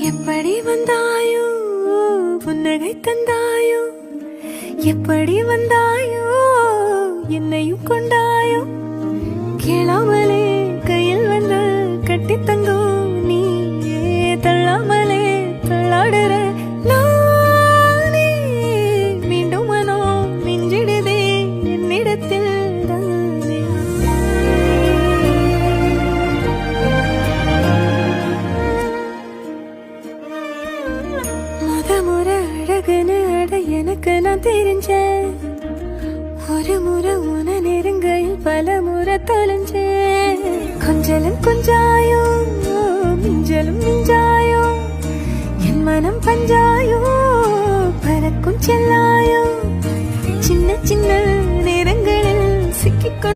எப்படி வந்தாயோ புன்னகை தந்தாயோ, எப்படி வந்தாயோ என்னையும் கொண்டாயோ, கேளாமலே கையில் வந்து கட்டி தங்கும் நீ தள்ளாமலே தள்ளாடுற நானே, மீண்டும் மனோ நெஞ்சிடுதே என்னிடத்தில் முறை அழகுன்னு அட எனக்கு நான் தெரிஞ்சேன், ஒரு முறை உன நெருங்கையில் பல முறை தொலைஞ்சேன். கொஞ்சலும் கொஞ்சாயோ மிஞ்சலும் மிஞ்சாயோ, என் மனம் பஞ்சாயோ பறக்கும் செல்லா